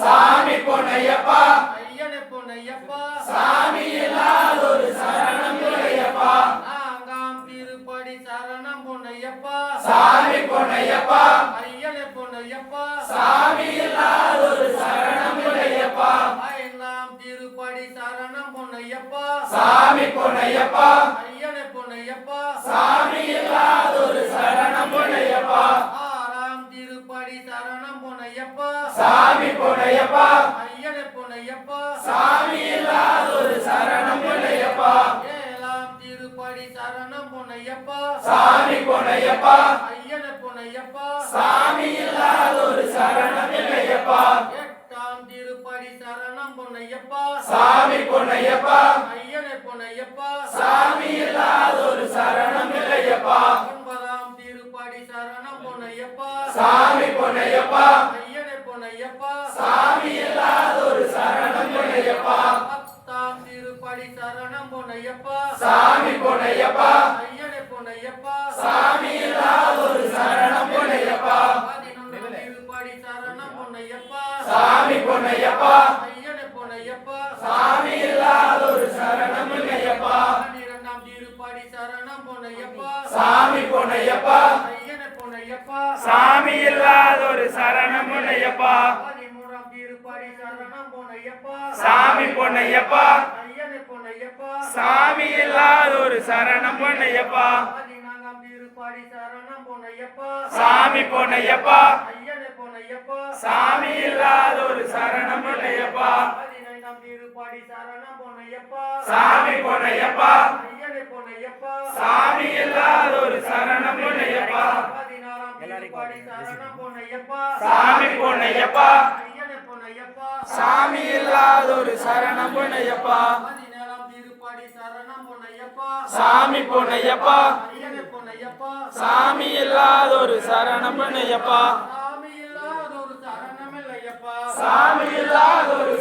சாமி பொன்னையப்பா ஐயனே பொன்னையப்பா சாமி இல்லாதொரு சரணம் பொன்னையப்பா நாங்காம் திருப்படி சரணம் பொன்னையப்பா சாமி பொன்னையப்பா ஐயனே பொன்னையப்பா சாமி இல்லாதொரு சரணம் பொன்னையப்பா ஐந்தாம் திருப்படி சரணம் பொன்னையப்பா சாமி பொன்னையப்பா ஐயனே பொன்னையப்பா சாமி இல்லாதொரு சரணம் பொன்னையப்பா ஆறாம் திருப்படி சரணம் பொன்னையப்பா சாமி பொன்னையப்பா ஐயனே பொன்னையப்பா சாமி இல்லாதொரு சரணம் பொன்னையப்பா ஏழாம் திருப்படி சரணம் பொன்னையப்பா சாமி பொன்னையப்பா ஐயனே பொன்னையப்பா சாமி இல்லாதொரு சரணம் இல்லையப்பா எட்டாம் திருப்படி சரணம் பொன்னையப்பா சாமி பொன்னையப்பா ஐயனே பொன்னையப்பா சாமி இல்லாதொரு சரணம் இல்லையப்பா ஒன்பதாம் திருப்படி சரணம் பொன்னையப்பா சாமி பொன்னையப்பா ஐயனே பொன்னையப்பா சாமி இல்லாதொரு சரணம் இல்லையப்பா பத்தாம் திருப்படி சரணம் பொன்னையப்பா சாமி பொன்னையப்பா ஐயனே பொன்னையப்பா சாமி இல்லாதொரு சரணம் இல்லையப்பா 11ஆம் திருப்படி சரணம் பொன்னையப்பா சாமி பொன்னையப்பா ஐயனே பொன்னையப்பா சாமி இல்லாதொரு சரணம் இல்லையப்பா 12ஆம் திருப்படி சரணம் பொன்னையப்பா சாமி பொன்னையப்பா ஐயனே பொன்னையப்பா சாமி இல்லாதொரு சரணம் இல்லையப்பா 13ஆம் திருப்படி சரணம் பொன்னையப்பா சாமி பொன்னையப்பா ஐயனே பொன்னையப்பா சாமி இல்லாதொரு சரணம் பொன்னையப்பா 14ஆம் திருப்படி சரணம் பொன்னையப்பா சாமி பொன்னையப்பா ஐயனே பொன்னையப்பா சாமி இல்லாதொரு சரணம் இல்லையப்பா 15ஆம் திருப்படி சரணம் பொன்னையப்பா சாமி பொன்னையப்பா ஐயனே பொன்னையப்பா சாமி இல்லாதொரு சரணம் இல்லையப்பா 16ஆம் திருப்படி சரணம் பொன்னையப்பா சாமி பொன்னையப்பா ஐயனே பொன்னையப்பா சாமி இல்லாதொரு சரணம் பொன்னையப்பா 17ஆம் திருப்படி சரணம் பொன்னையப்பா சாமி பொன்னையப்பா ஐயனே பொன்னையப்பா சாமி இல்லாதொரு சரணம் பொன்னையப்பா சாமி இல்லாதொரு சரணமில்லையப்பா சாமி இல்லாதொரு